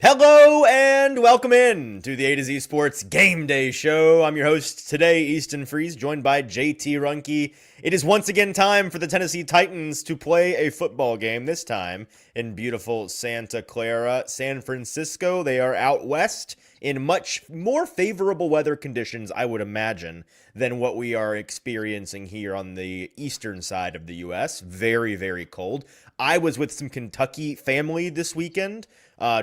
Hello and welcome in to the A to Z Sports Game Day Show. I'm your host today, Easton Freeze, joined by JT Runke. It is once again time for the Tennessee Titans to play a football game, this time in beautiful Santa Clara, San Francisco. They are out west in much more favorable weather conditions, I would imagine, than what we are experiencing here on the eastern side of the U.S. Very, very cold. I was with some Kentucky family this weekend.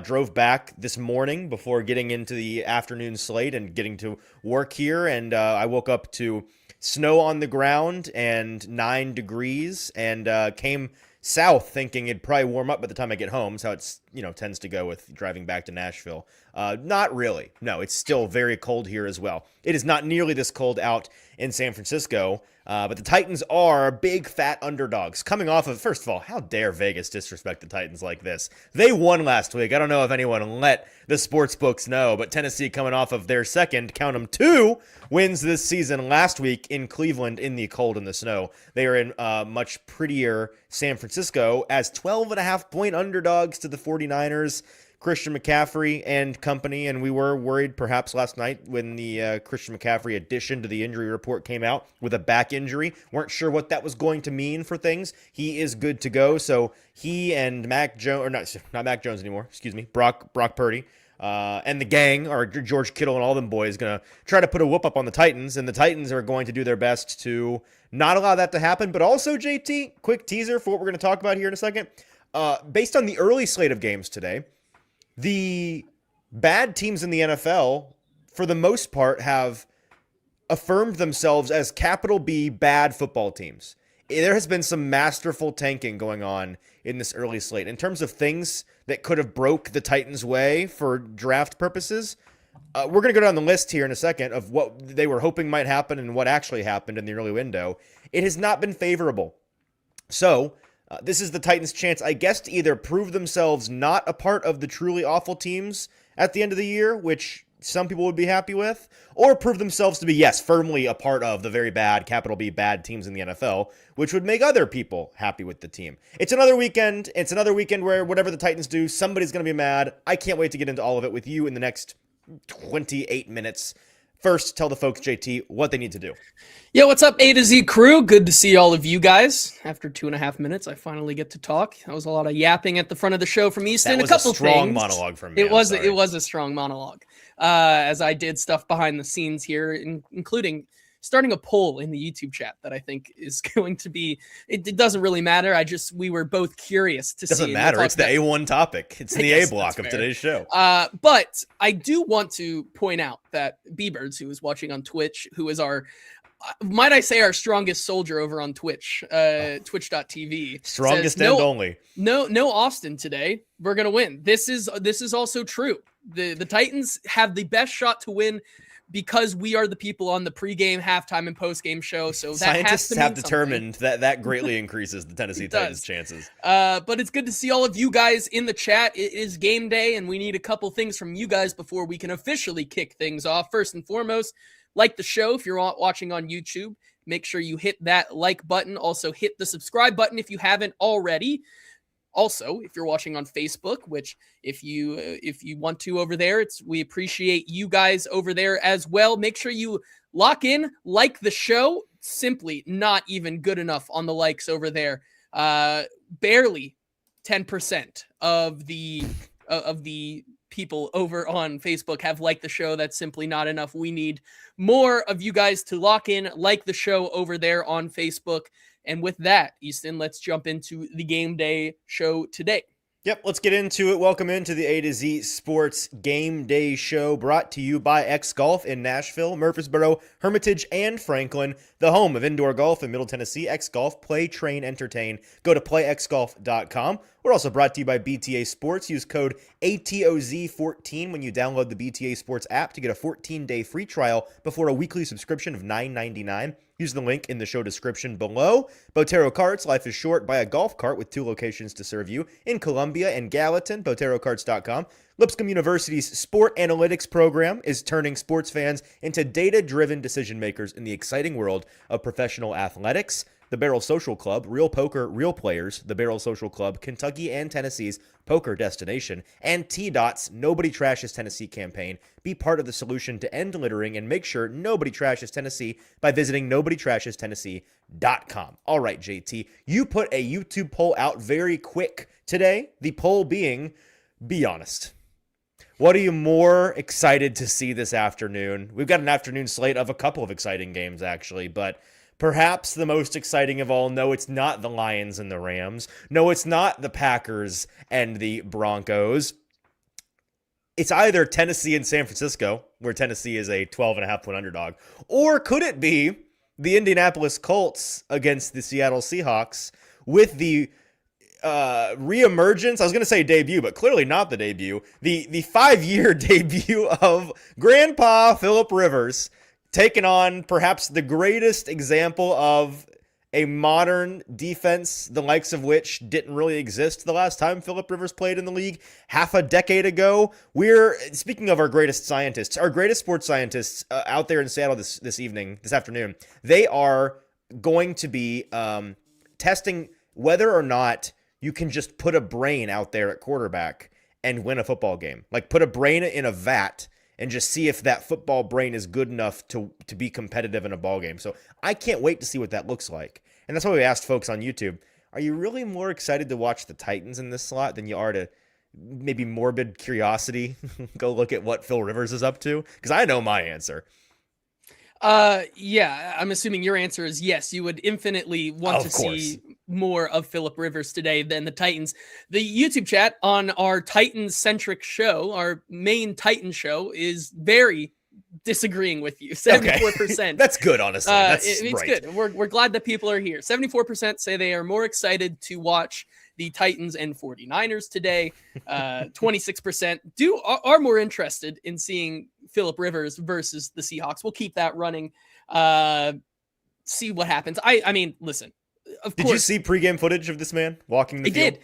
Drove back this morning before getting into the afternoon slate and getting to work here, and I woke up to snow on the ground and 9 degrees, and came south thinking it'd probably warm up by the time I get home. That's how it's, tends to go with driving back to Nashville. Not really. No, it's still very cold here as well. It is not nearly this cold out in San Francisco, but the Titans are big, fat underdogs. Coming off of, first of all, how dare Vegas disrespect the Titans like this? They won last week. I don't know if anyone let the sports books know, but Tennessee coming off of their second, count them, 2 wins this season last week in Cleveland in the cold and the snow. They are in much prettier San Francisco as 12.5-point underdogs to the 49ers. Christian McCaffrey and company, and we were worried perhaps last night when the Christian McCaffrey addition to the injury report came out with a back injury. Weren't sure what that was going to mean for things. He is good to go, so he and Mac Jones, or not Mac Jones anymore, excuse me, Brock Purdy, and the gang, or George Kittle and all them boys, going to try to put a whoop up on the Titans, and the Titans are going to do their best to not allow that to happen. But also, JT, quick teaser for what we're going to talk about here in a second. Based on the early slate of games today, the bad teams in the NFL, for the most part, have affirmed themselves as capital B bad football teams. There has been some masterful tanking going on in this early slate. In terms of things that could have broke the Titans' way for draft purposes, we're going to go down the list here in a second of what they were hoping might happen and what actually happened in the early window. It has not been favorable. So this is the Titans' chance, I guess, to either prove themselves not a part of the truly awful teams at the end of the year, which some people would be happy with, or prove themselves to be, yes, firmly a part of the very bad, capital B, bad teams in the NFL, which would make other people happy with the team. It's another weekend. It's another weekend where whatever the Titans do, somebody's going to be mad. I can't wait to get into all of it with you in the next 28 minutes. First, tell the folks, JT, what they need to do. Yo, what's up, A to Z crew? Good to see all of you guys. After 2.5 minutes, I finally get to talk. That was a lot of yapping at the front of the show from Easton. That was a couple a strong things. Monologue from me. It was a strong monologue. As I did stuff behind the scenes here, including starting a poll in the YouTube chat that I think is going to be. It doesn't really matter. We were both curious to see. Doesn't matter. It's the A1 topic. It's in the A block of today's show. But I do want to point out that B-Birds, who is watching on Twitch, who is our, might I say, our strongest soldier over on Twitch, twitch.tv. Strongest says, and only. No Austin today. We're going to win. This is also true. The Titans have the best shot to win because we are the people on the pregame, halftime, and postgame show. So that scientists have determined something. that greatly increases the Tennessee Titans' chances. But it's good to see all of you guys in the chat. It is game day, and we need a couple things from you guys before we can officially kick things off. First and foremost, like the show if you're watching on YouTube. Make sure you hit that like button. Also, hit the subscribe button if you haven't already. Also, if you're watching on Facebook, which if you want to over there, we appreciate you guys over there as well. Make sure you lock in, like the show. Simply not even good enough on the likes over there. Barely 10% of the people over on Facebook have liked the show. That's simply not enough. We need more of you guys to lock in, like the show over there on Facebook. And with that, Easton, let's jump into the game day show today. Yep, let's get into it. Welcome into the A to Z Sports Game Day Show, brought to you by X Golf in Nashville, Murfreesboro, Hermitage, and Franklin, the home of indoor golf in Middle Tennessee. X Golf, play, train, entertain. Go to playxgolf.com. We're also brought to you by BTA Sports. Use code ATOZ14 when you download the BTA Sports app to get a 14-day free trial before a weekly subscription of $9.99. Use the link in the show description below. Botero Carts, life is short. Buy a golf cart with 2 locations to serve you in Columbia and Gallatin. BoteroCarts.com. Lipscomb University's Sport Analytics program is turning sports fans into data-driven decision makers in the exciting world of professional athletics. the Barrel Social Club, real poker, real players, the Barrel Social Club, Kentucky and Tennessee's poker destination, and T-Dot's Nobody Trashes Tennessee campaign. Be part of the solution to end littering and make sure nobody trashes Tennessee by visiting nobodytrashestennessee.com. All right, JT, you put a YouTube poll out very quick today. The poll being, be honest. What are you more excited to see this afternoon? We've got an afternoon slate of a couple of exciting games, actually, but perhaps the most exciting of all, no, it's not the Lions and the Rams. No, it's not the Packers and the Broncos. It's either Tennessee and San Francisco, where Tennessee is a 12.5-point underdog, or could it be the Indianapolis Colts against the Seattle Seahawks with the reemergence? I was going to say debut, but clearly not the debut. The 5-year debut of Grandpa Phillip Rivers, taking on perhaps the greatest example of a modern defense, the likes of which didn't really exist the last time Phillip Rivers played in the league half a decade ago. We're speaking of our greatest scientists, our greatest sports scientists out there in Seattle this afternoon. They are going to be testing whether or not you can just put a brain out there at quarterback and win a football game. Like put a brain in a vat and just see if that football brain is good enough to be competitive in a ball game. So I can't wait to see what that looks like. And that's why we asked folks on YouTube, are you really more excited to watch the Titans in this slot than you are to maybe morbid curiosity go look at what Phil Rivers is up to? Because I know my answer. Yeah, I'm assuming your answer is yes. You would infinitely want to see more of Phillip Rivers today than the Titans. The YouTube chat on our Titans-centric show, our main Titan show, is very disagreeing with you. 74%. Okay. That's good, honestly. It's good. We're glad that people are here. 74% say they are more excited to watch the Titans and 49ers today. 26% are more interested in seeing Phillip Rivers versus the Seahawks. We'll keep that running. See what happens. I mean, listen. Of course. Did you see pregame footage of this man walking the field? I did.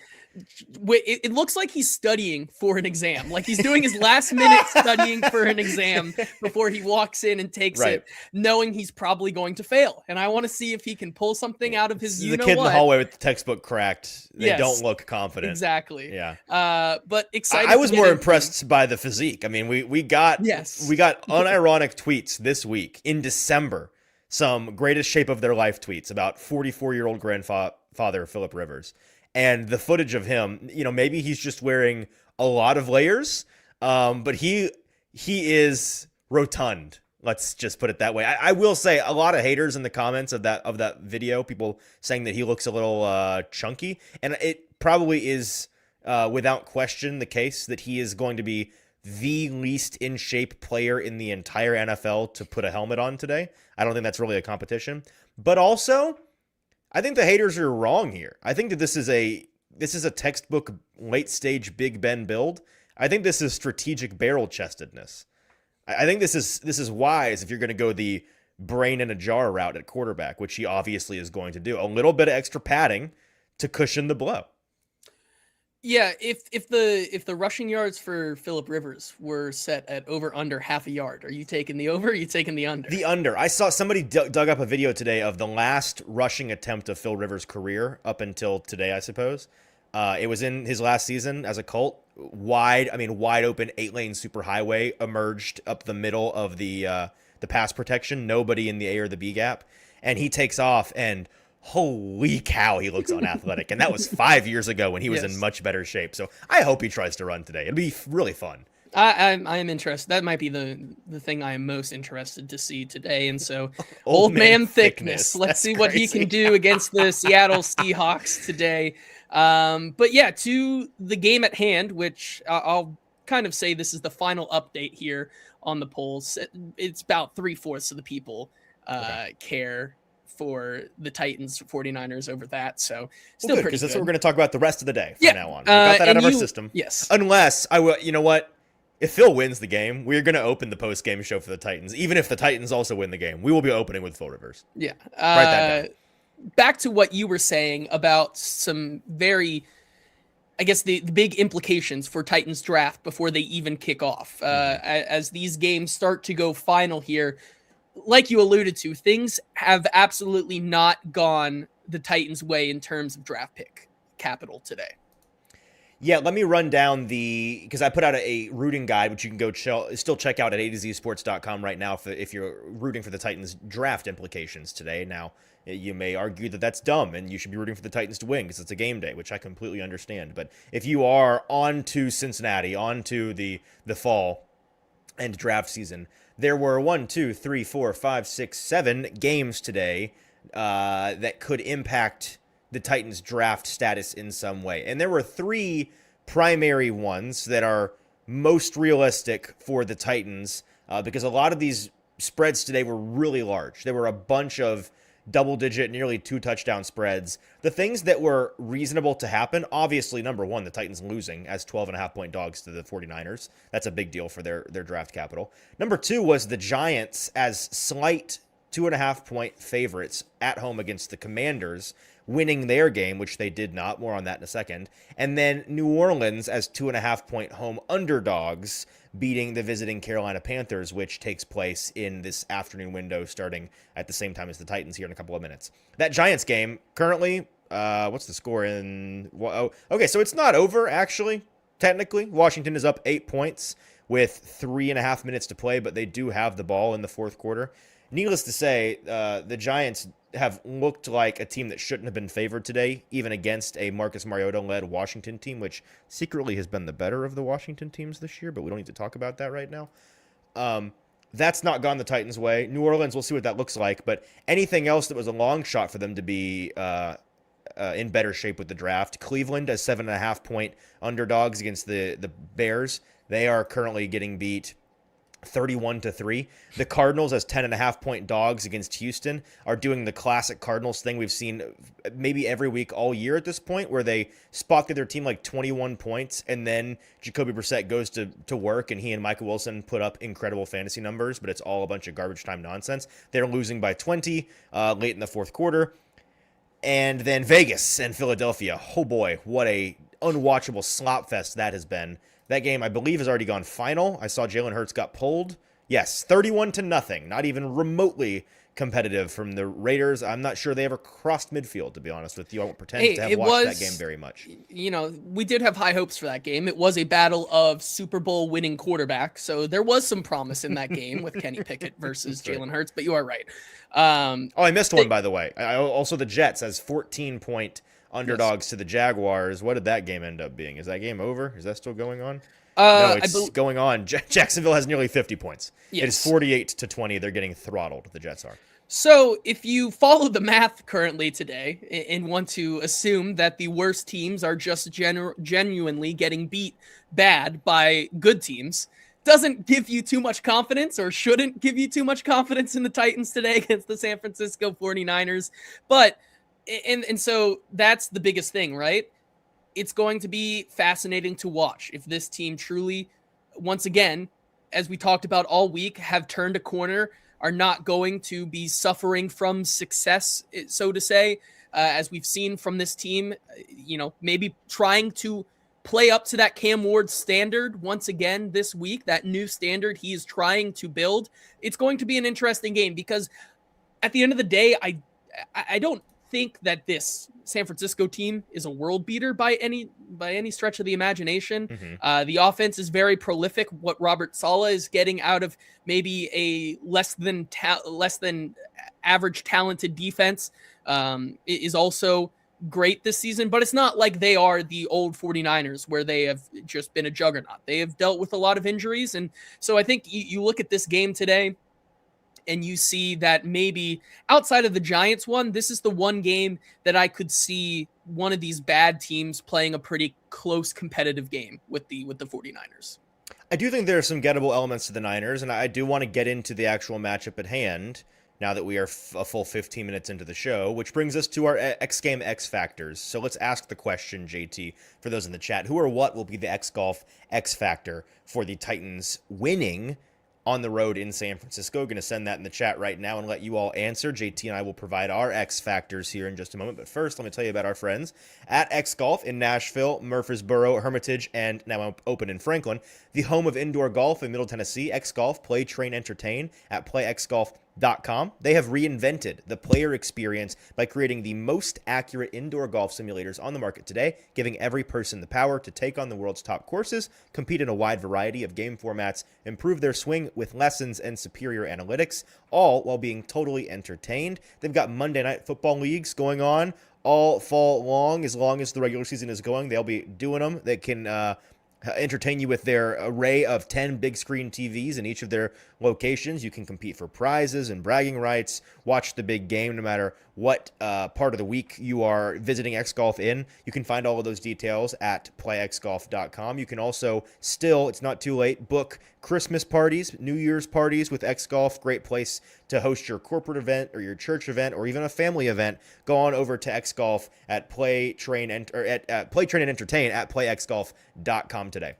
It looks like he's studying for an exam. Like he's doing his last minute studying for an exam before he walks in and takes it, knowing he's probably going to fail. And I want to see if he can pull something out of his the kid in the hallway with the textbook cracked. They don't look confident. Exactly. Yeah. But excited. I was more impressed by the physique. I mean, we got unironic tweets this week in December. Some greatest shape of their life tweets about 44-year-old grandfather Phillip Rivers. And the footage of him, maybe he's just wearing a lot of layers, but he is rotund. Let's just put it that way. I will say a lot of haters in the comments of that video, people saying that he looks a little chunky, and it probably is without question the case that he is going to be the least in shape player in the entire NFL to put a helmet on today. I don't think that's really a competition, but also I think the haters are wrong here. I think that this is a textbook late stage Big Ben build. I think this is strategic barrel chestedness. I think this is wise if you're going to go the brain in a jar route at quarterback, which he obviously is going to do. A little bit of extra padding to cushion the blow. Yeah, if the rushing yards for Phillip Rivers were set at over under half a yard, are you taking the over? Or are you taking the under? The under. I saw somebody dug up a video today of the last rushing attempt of Phil Rivers' career up until today, I suppose. It was in his last season as a Colt. Wide open 8-lane superhighway emerged up the middle of the pass protection. Nobody in the A or the B gap, and he takes off and. Holy cow, he looks unathletic. And that was 5 years ago when he was in much better shape. So I hope he tries to run today. It'll be really fun. I am interested. That might be the thing I am most interested to see today. And so old man thickness. Let's see what he can do against the Seattle Seahawks today. But yeah, to the game at hand, which I'll kind of say this is the final update here on the polls. It's about 3/4 of the people care for the Titans 49ers over that. So still pretty good. Because that's what we're going to talk about the rest of the day from now on. We got that out of our system. Yes. Unless you know what? If Phil wins the game, we're going to open the post-game show for the Titans. Even if the Titans also win the game, we will be opening with Phil Rivers. Yeah. Write that down. Back to what you were saying about some very, I guess, the big implications for Titans draft before they even kick off. As these games start to go final here, like you alluded to, things have absolutely not gone the Titans' way in terms of draft pick capital today. Yeah, let me run down because I put out a rooting guide, which you can go still check out at AtoZSports.com right now if you're rooting for the Titans draft implications today. Now, you may argue that that's dumb and you should be rooting for the Titans to win because it's a game day, which I completely understand. But if you are on to Cincinnati, on to the fall and draft season, there were 7 games today that could impact the Titans draft status in some way. And there were 3 primary ones that are most realistic for the Titans because a lot of these spreads today were really large. There were a bunch of double-digit, nearly 2-touchdown spreads. The things that were reasonable to happen, obviously, number one, the Titans losing as 12.5-point dogs to the 49ers. That's a big deal for their draft capital. Number 2 was the Giants as slight 2.5-point favorites at home against the Commanders, winning their game, which they did not. More on that in a second. And then New Orleans as 2.5-point home underdogs, beating the visiting Carolina Panthers, which takes place in this afternoon window starting at the same time as the Titans here in a couple of minutes. That Giants game, currently, what's the score in? Okay, so it's not over, actually, technically. Washington is up 8 points with 3.5 minutes to play, but they do have the ball in the fourth quarter. Needless to say, the Giants have looked like a team that shouldn't have been favored today, even against a Marcus Mariota-led Washington team, which secretly has been the better of the Washington teams this year, but we don't need to talk about that right now. That's not gone the Titans' way. New Orleans, we'll see what that looks like, but anything else that was a long shot for them to be in better shape with the draft. Cleveland as 7.5-point underdogs against the Bears. They are currently getting beat 31-3. The Cardinals as 10.5-point dogs against Houston are doing the classic Cardinals thing we've seen maybe every week all year at this point, where they spot their team like 21 points and then Jacoby Brissett goes to work and he and Michael Wilson put up incredible fantasy numbers, but it's all a bunch of garbage time nonsense. They're losing by 20 late in the fourth quarter. And then Vegas and Philadelphia. Oh boy, what a unwatchable slop fest that has been. That game, I believe, has already gone final. I saw Jalen Hurts got pulled. Yes, 31-0. Not even remotely competitive from the Raiders. I'm not sure they ever crossed midfield, to be honest with you. I won't pretend to have watched that game very much. You know, we did have high hopes for that game. It was a battle of Super Bowl winning quarterbacks, so there was some promise in that game with Kenny Pickett versus Jalen Hurts, but you are right. I missed one, by the way. Also, the Jets as 14-point underdogs to the Jaguars. What did that game end up being? Is that game over? Is that still going on? No, it's going on. Jacksonville has nearly 50 points. Yes. It is 48-20. They're getting throttled. The Jets are. So if you follow the math currently today and want to assume that the worst teams are just genuinely getting beat bad by good teams, doesn't give you too much confidence, or shouldn't give you too much confidence in the Titans today against the San Francisco 49ers. But And so that's the biggest thing, right? It's going to be fascinating to watch if this team truly, once again, as we talked about all week, have turned a corner, are not going to be suffering from success, so to say, as we've seen from this team, maybe trying to play up to that Cam Ward standard once again this week, that new standard he is trying to build. It's going to be an interesting game because at the end of the day, I don't think that this San Francisco team is a world beater by any stretch of the imagination. Mm-hmm. The offense is very prolific. What Robert Saleh is getting out of maybe a less than average talented defense is also great this season, but it's not like they are the old 49ers where they have just been a juggernaut. They have dealt with a lot of injuries. And so I think you look at this game today and you see that maybe outside of the Giants one, this is the one game that I could see one of these bad teams playing a pretty close competitive game with the 49ers. I do think there are some gettable elements to the Niners, and I do want to get into the actual matchup at hand now that we are a full 15 minutes into the show, which brings us to our X Game X Factors. So let's ask the question, JT, for those in the chat. Who or what will be the X Golf X Factor for the Titans winning on the road in San Francisco? Going to send that in the chat right now and let you all answer. JT and I will provide our X Factors here in just a moment. But first, let me tell you about our friends at X Golf in Nashville, Murfreesboro, Hermitage, and now open in Franklin, the home of indoor golf in Middle Tennessee. X Golf, play, train, entertain at playxgolf.com. They have reinvented the player experience by creating the most accurate indoor golf simulators on the market today, giving every person the power to take on the world's top courses, compete in a wide variety of game formats, improve their swing with lessons and superior analytics, all while being totally entertained. They've got Monday Night Football leagues going on all fall long as the regular season is going. They'll be doing them. They can entertain you with their array of 10 big screen TVs in each of their locations. You can compete for prizes and bragging rights, watch the big game no matter what part of the week you are visiting X Golf in. You can find all of those details at playxgolf.com. You can also still, it's not too late, book Christmas parties, New Year's parties with X Golf. Great place to host your corporate event or your church event or even a family event. Go on over to X Golf at Play, Train, and Entertain at playxgolf.com today.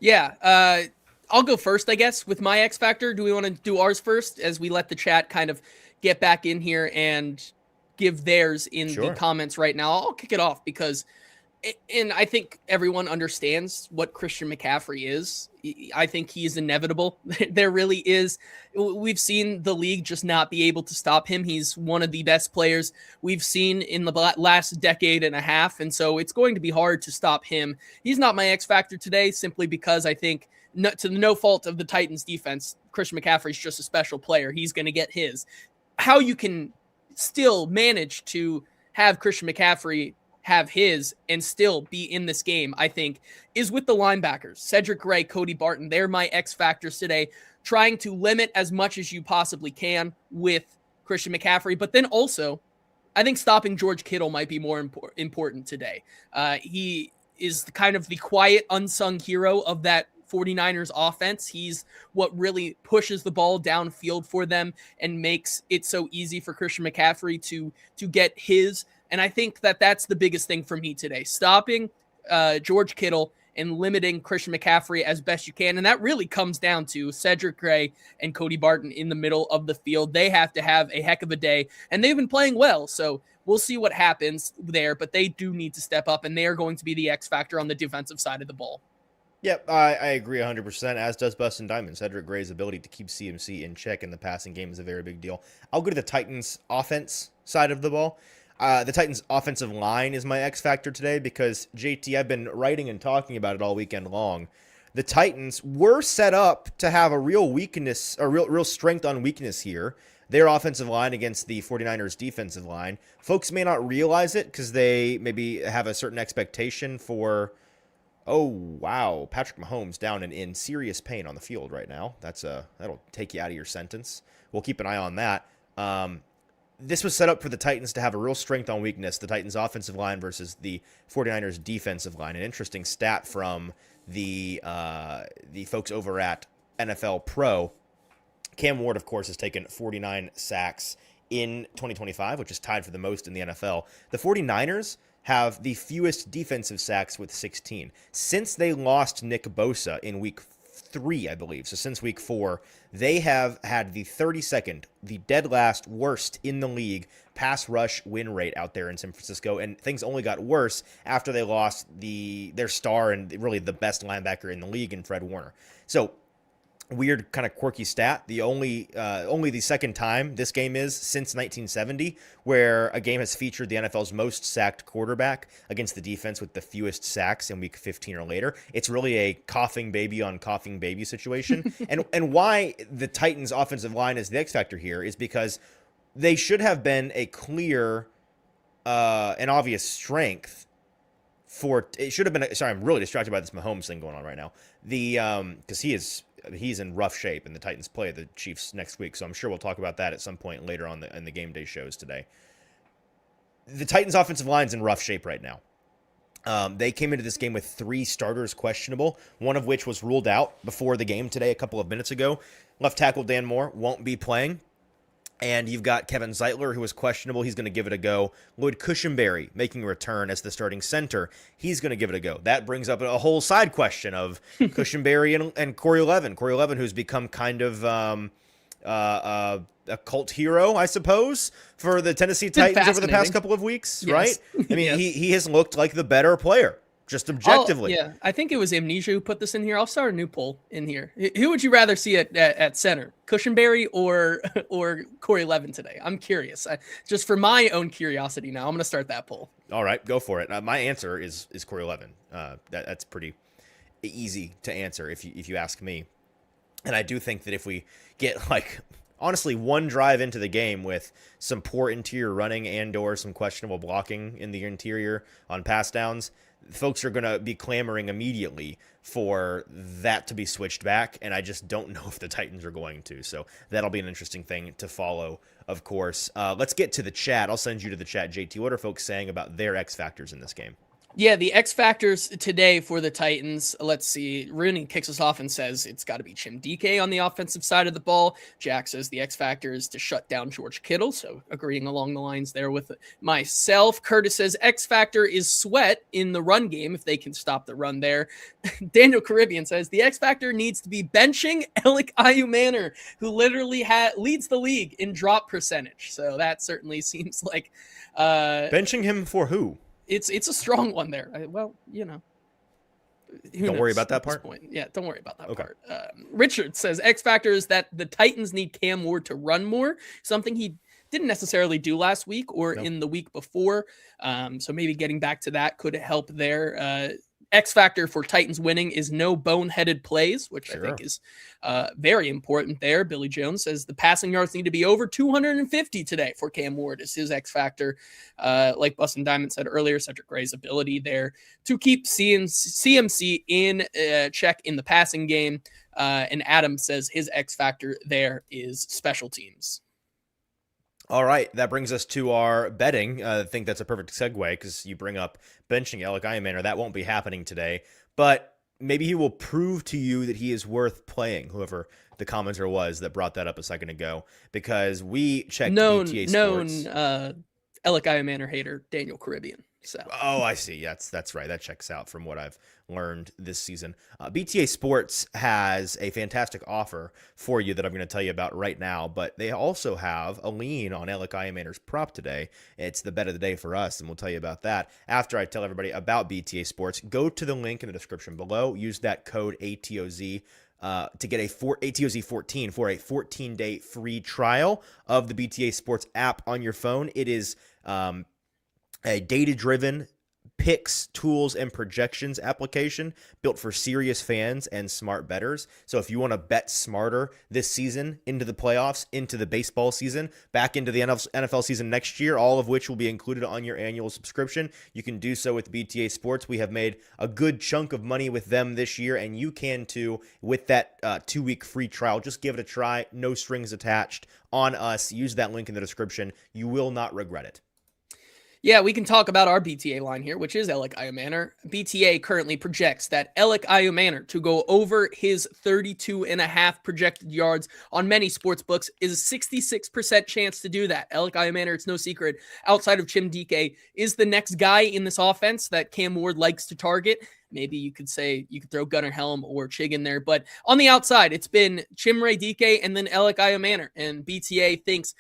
Yeah, I'll go first, I guess, with my X Factor. Do we want to do ours first as we let the chat kind of get back in here and give theirs in the comments right now? I'll kick it off because, and I think everyone understands what Christian McCaffrey is. I think he is inevitable. There really is. We've seen the league just not be able to stop him. He's one of the best players we've seen in the last decade and a half, and so it's going to be hard to stop him. He's not my X Factor today simply because I think, to the no fault of the Titans defense, Christian McCaffrey's just a special player. He's going to get his. How you can still manage to have Christian McCaffrey have his and still be in this game, I think, is with the linebackers. Cedric Gray, Cody Barton, they're my X factors today, trying to limit as much as you possibly can with Christian McCaffrey. But then also, I think stopping George Kittle might be more important today. He is kind of the quiet, unsung hero of that 49ers offense. He's what really pushes the ball downfield for them and makes it so easy for Christian McCaffrey to get his. And I think that that's the biggest thing for me today, stopping George Kittle and limiting Christian McCaffrey as best you can. And that really comes down to Cedric Gray and Cody Barton in the middle of the field. They have to have a heck of a day, and they've been playing well. So we'll see what happens there, but they do need to step up, and they are going to be the X factor on the defensive side of the ball. Yep, I agree 100%, as does Bustin' Diamond. Cedric Gray's ability to keep CMC in check in the passing game is a very big deal. I'll go to the Titans offense side of the ball. The Titans offensive line is my X factor today because, JT, I've been writing and talking about it all weekend long. The Titans were set up to have a real weakness, or real strength on weakness here. Their offensive line against the 49ers defensive line. Folks may not realize it because they maybe have a certain expectation for, oh, wow, Patrick Mahomes down and in serious pain on the field right now. That'll take you out of your sentence. We'll keep an eye on that. This was set up for the Titans to have a real strength on weakness, the Titans offensive line versus the 49ers defensive line. An interesting stat from the folks over at NFL Pro. Cam Ward, of course, has taken 49 sacks in 2025, which is tied for the most in the NFL. The 49ers have the fewest defensive sacks with 16. Since they lost Nick Bosa in week 3, I believe, so since week 4, they have had the 32nd, the dead last worst in the league pass rush win rate out there in San Francisco, and things only got worse after they lost their star and really the best linebacker in the league in Fred Warner. So, weird kind of quirky stat. The only the second time this game is since 1970 where a game has featured the NFL's most sacked quarterback against the defense with the fewest sacks in week 15 or later. It's really a coughing baby on coughing baby situation. and why the Titans offensive line is the X factor here is because they should have been a clear and obvious strength for it should have been sorry, I'm really distracted by this Mahomes thing going on right now. Because he's in rough shape, and the Titans play the Chiefs next week, so I'm sure we'll talk about that at some point later on in the game day shows today. The Titans' offensive line's in rough shape right now. They came into this game with 3 starters questionable, one of which was ruled out before the game today a couple of minutes ago. Left tackle Dan Moore won't be playing. And you've got Kevin Zeitler, who is questionable. He's going to give it a go. Lloyd Cushenberry making a return as the starting center. He's going to give it a go. That brings up a whole side question of Cushenberry and Corey Levin. Corey Levin, who's become kind of a cult hero, I suppose, for the Tennessee Titans over the past couple of weeks, yes. Right? I mean, yes. he has looked like the better player just objectively. Yeah, I think it was Amnesia who put this in here. I'll start a new poll in here. Who would you rather see at center, Cushenberry or Corey Levin today? I'm curious. Just for my own curiosity now, I'm going to start that poll. All right, go for it. My answer is Corey Levin. That's pretty easy to answer if you ask me. And I do think that if we get, like, honestly, one drive into the game with some poor interior running and or some questionable blocking in the interior on pass downs, folks are going to be clamoring immediately for that to be switched back, and I just don't know if the Titans are going to. So that'll be an interesting thing to follow, of course. Let's get to the chat. I'll send you to the chat, JT. What are folks saying about their X factors in this game? Yeah, the X factors today for the Titans. Let's see. Rooney kicks us off and says it's got to be Chim DK on the offensive side of the ball. Jack says the X factor is to shut down George Kittle. So agreeing along the lines there with myself. Curtis says X factor is Sweat in the run game if they can stop the run there. Daniel Caribbean says the X factor needs to be benching Alec Ayumanor, who literally leads the league in drop percentage. So that certainly seems like benching him for who? It's a strong one there. Well, you know. Don't worry about that part? Yeah, don't worry about that part. Richard says X factor is that the Titans need Cam Ward to run more, something he didn't necessarily do last week or in the week before. So maybe getting back to that could help there. X factor for Titans winning is no boneheaded plays, which I think is very important there. Billy Jones says the passing yards need to be over 250 today for Cam Ward is his X factor. Like Bustin' Diamond said earlier, Cedric Gray's ability there to keep CMC in check in the passing game. And Adam says his X factor there is special teams. All right, that brings us to our betting. I think that's a perfect segue because you bring up benching Alec Ayumanor. That won't be happening today, but maybe he will prove to you that he is worth playing, whoever the commenter was that brought that up a second ago, because we checked BTA Sports. Alec Ayumanor hater, Daniel Caribbean. So. Oh, I see. That's right. That checks out from what I've learned this season. BTA Sports has a fantastic offer for you that I'm going to tell you about right now, but they also have a lean on Alec Ayumanor's prop today. It's the bet of the day for us, and we'll tell you about that after I tell everybody about BTA Sports. Go to the link in the description below. Use that code ATOZ to get ATOZ 14 for a 14-day free trial of the BTA Sports app on your phone. It is a data-driven picks, tools, and projections application built for serious fans and smart bettors. So if you want to bet smarter this season into the playoffs, into the baseball season, back into the NFL season next year, all of which will be included on your annual subscription, you can do so with BTA Sports. We have made a good chunk of money with them this year, and you can too with that 2-week free trial. Just give it a try. No strings attached on us. Use that link in the description. You will not regret it. Yeah, we can talk about our BTA line here, which is Alec Ayumanor. BTA currently projects that Alec Ayumanor to go over his 32.5 projected yards on many sports books is a 66% chance to do that. Alec Ayumanor, it's no secret, outside of Chim DK, is the next guy in this offense that Cam Ward likes to target. Maybe you could say you could throw Gunnar Helm or Chig in there, but on the outside, it's been Chimere Dike and then Alec Ayumanor. And BTA thinks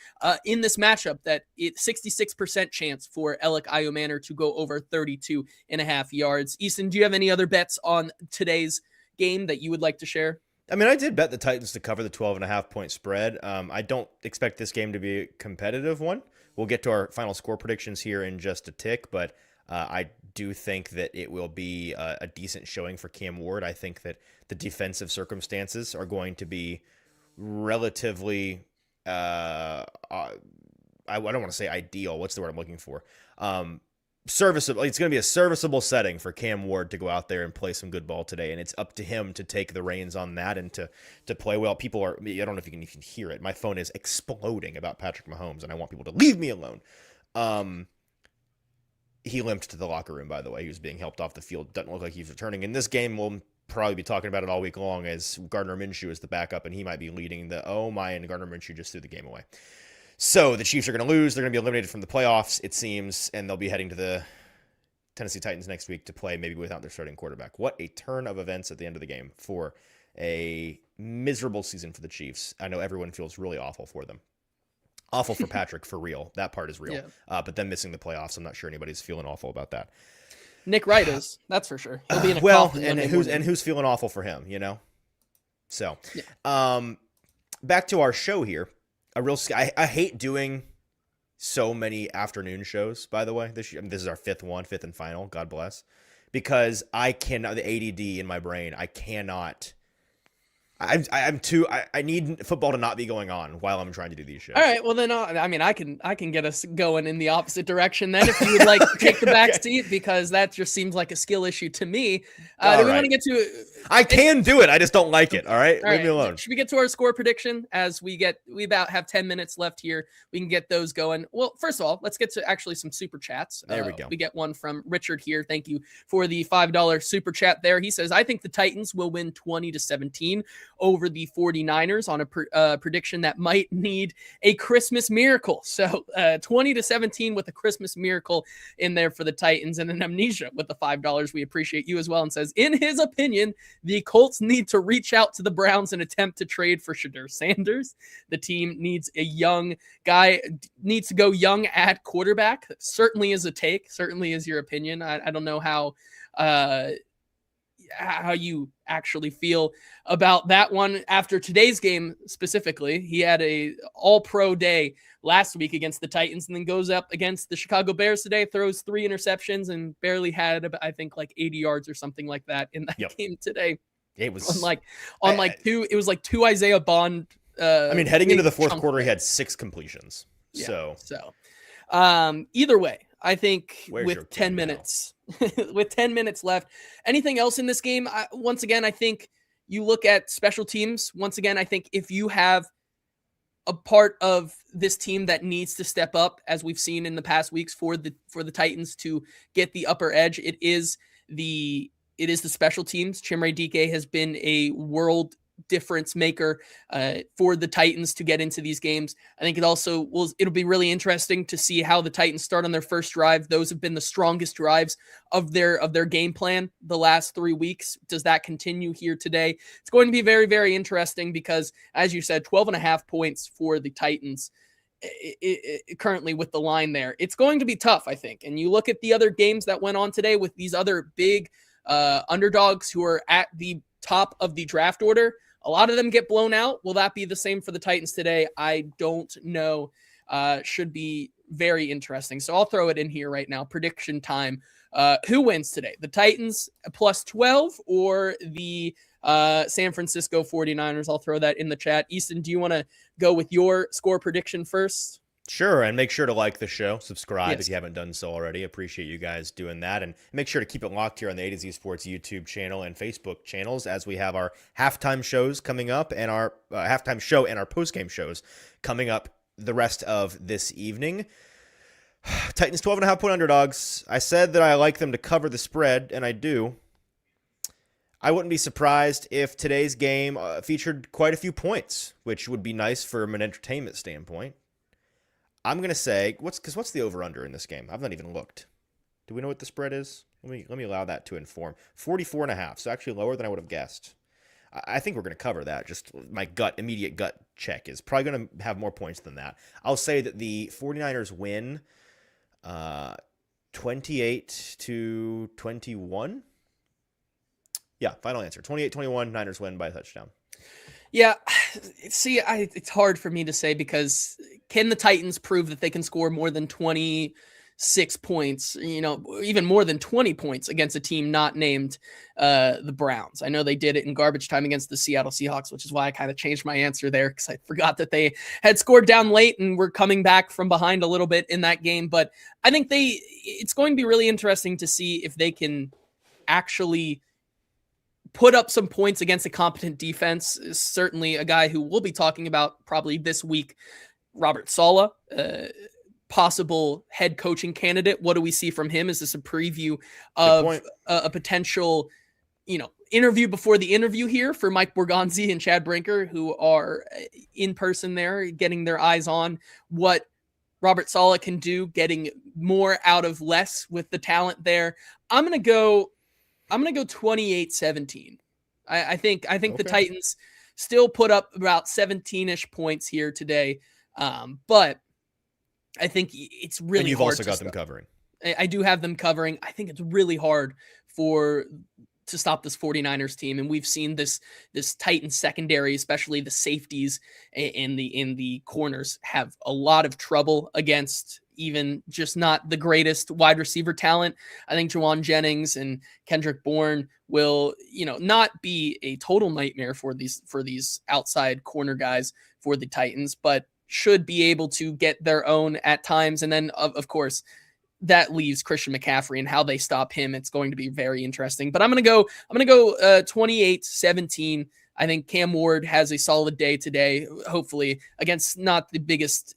in this matchup that it's 66% chance for Alec Ayumanor to go over 32.5 yards. Easton, do you have any other bets on today's game that you would like to share? I mean, I did bet the Titans to cover the 12.5 point spread. I don't expect this game to be a competitive one. We'll get to our final score predictions here in just a tick, but I do think that it will be a decent showing for Cam Ward. I think that the defensive circumstances are going to be relatively, I don't want to say ideal. What's the word I'm looking for? Serviceable. It's going to be a serviceable setting for Cam Ward to go out there and play some good ball today, and it's up to him to take the reins on that and to play well. People are, I don't know if you can hear it. My phone is exploding about Patrick Mahomes, and I want people to leave me alone. He limped to the locker room, by the way. He was being helped off the field. Doesn't look like he's returning. In this game, we'll probably be talking about it all week long as Gardner Minshew is the backup, and he might be leading the and Gardner Minshew just threw the game away. So the Chiefs are going to lose. They're going to be eliminated from the playoffs, it seems, and they'll be heading to the Tennessee Titans next week to play maybe without their starting quarterback. What a turn of events at the end of the game for a miserable season for the Chiefs. I know everyone feels really awful for them. Awful for Patrick, for real. That part is real. Yeah. But then missing the playoffs, I'm not sure anybody's feeling awful about that. Nick Wright is, that's for sure. He'll be in a well, coffin and Monday who's morning. feeling awful for him, you know? So, Yeah. Back to our show here. I hate doing so many afternoon shows, by the way. This is our fifth and final, God bless. Because I cannot, the ADD in my brain, I cannot. I need football to not be going on while I'm trying to do these shows. All right, well then, I can get us going in the opposite direction then if you would like to take the back seat, because that just seems like a skill issue to me. Do we want to get to? I can do it. I just don't like it. All right, leave me alone. Should we get to our score prediction as we about have 10 minutes left here? We can get those going. Well, first of all, let's get to actually some super chats. There we go. We get one from Richard here. Thank you for the $5 super chat there. He says, I think the Titans will win 20-17 over the 49ers on a prediction that might need a Christmas miracle. So 20-17 with a Christmas miracle in there for the Titans, and an amnesia with the $5. We appreciate you as well. And says, in his opinion, the Colts need to reach out to the Browns and attempt to trade for Shadur Sanders. The team needs a young guy, needs to go young at quarterback. Certainly is a take. Certainly is your opinion. I don't know how you actually feel about that one after today's game specifically. He had a all-pro day last week against the Titans, and then goes up against the Chicago Bears today, throws 3 interceptions, and barely had, I think, like 80 yards or something like that in that game today. It was it was like 2 Isaiah Bond. Heading into the fourth quarter, he had 6 completions. Yeah, either way, I think with 10 minutes, with 10 minutes left, anything else in this game? Once again, I think you look at special teams. Once again, I think if you have a part of this team that needs to step up, as we've seen in the past weeks for the Titans to get the upper edge, it is the special teams. Chimere Dike has been a world difference maker for the Titans to get into these games. I think it'll be really interesting to see how the Titans start on their first drive. Those have been the strongest drives of their game plan the last 3 weeks. Does that continue here today? It's going to be very, very interesting because, as you said, 12.5 points for the Titans currently with the line there. It's going to be tough, I think. And you look at the other games that went on today with these other big underdogs who are at the top of the draft order. A lot of them get blown out. Will that be the same for the Titans today? I don't know. Should be very interesting. So I'll throw it in here right now. Prediction time. Who wins today? The Titans plus 12 or the San Francisco 49ers? I'll throw that in the chat. Easton, do you want to go with your score prediction first? Sure, and make sure to like the show, subscribe if you haven't done so already. Appreciate you guys doing that, and make sure to keep it locked here on the AtoZSports YouTube channel and Facebook channels as we have our halftime shows coming up and our halftime show and our postgame shows coming up the rest of this evening. Titans 12.5 point underdogs. I said that I like them to cover the spread, and I do. I wouldn't be surprised if today's game featured quite a few points, which would be nice from an entertainment standpoint. I'm going to say, what's the over-under in this game? I've not even looked. Do we know what the spread is? Let me allow that to inform. 44.5, so actually lower than I would have guessed. I think we're going to cover that. Just my immediate gut check is probably going to have more points than that. I'll say that the 49ers win 28-21. Yeah, final answer. 28-21, Niners win by a touchdown. Yeah, see, it's hard for me to say because can the Titans prove that they can score more than 26 points, even more than 20 points against a team not named the Browns? I know they did it in garbage time against the Seattle Seahawks, which is why I kind of changed my answer there because I forgot that they had scored down late and were coming back from behind a little bit in that game. But I think it's going to be really interesting to see if they can actually put up some points against a competent defense. Is certainly a guy who we'll be talking about probably this week. Robert Saleh, possible head coaching candidate. What do we see from him? Is this a preview of a potential, interview before the interview here for Mike Borgonzi and Chad Brinker, who are in person there, getting their eyes on what Robert Saleh can do, getting more out of less with the talent there. I'm going to go 28-17. I think the Titans still put up about 17-ish points here today. But I think it's really hard. And you've also got them covering. I do have them covering. I think it's really hard to stop this 49ers team. And we've seen this Titans secondary, especially the safeties in the corners, have a lot of trouble against even just not the greatest wide receiver talent. I think Juwan Jennings and Kendrick Bourne will, not be a total nightmare for these outside corner guys for the Titans, but should be able to get their own at times. And then of course, that leaves Christian McCaffrey and how they stop him. It's going to be very interesting. But I'm going to go 28-17. I think Cam Ward has a solid day today, hopefully, against not the biggest,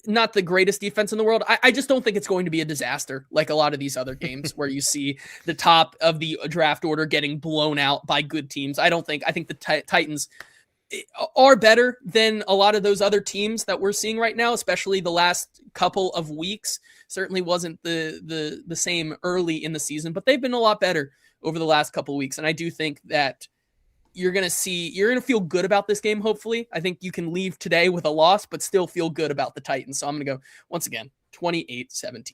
not the greatest defense in the world. I just don't think it's going to be a disaster like a lot of these other games where you see the top of the draft order getting blown out by good teams. I think the Titans are better than a lot of those other teams that we're seeing right now, especially the last couple of weeks. Certainly wasn't the same early in the season, but they've been a lot better over the last couple of weeks. And I do think that you're going to feel good about this game. Hopefully, I think you can leave today with a loss, but still feel good about the Titans. So I'm going to go once again, 28-17.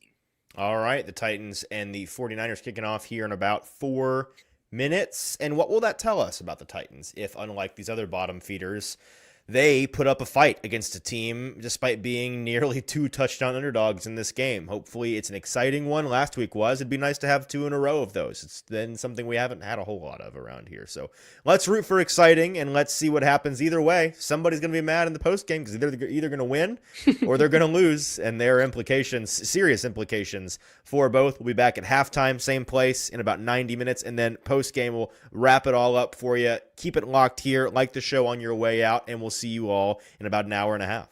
All right. The Titans and the 49ers kicking off here in about 4 minutes. And what will that tell us about the Titans if, unlike these other bottom feeders, they put up a fight against a team despite being nearly 2 touchdown underdogs in this game? Hopefully it's an exciting one. Last week was. It'd be nice to have 2 in a row of those. It's then something we haven't had a whole lot of around here. So let's root for exciting, and let's see what happens. Either way, somebody's going to be mad in the post game because they're either going to win or they're going to lose, and there are serious implications for both. We'll be back at halftime, same place, in about 90 minutes, and then post game we'll wrap it all up for you. Keep it locked here, like the show on your way out, and we'll see you all in about an hour and a half.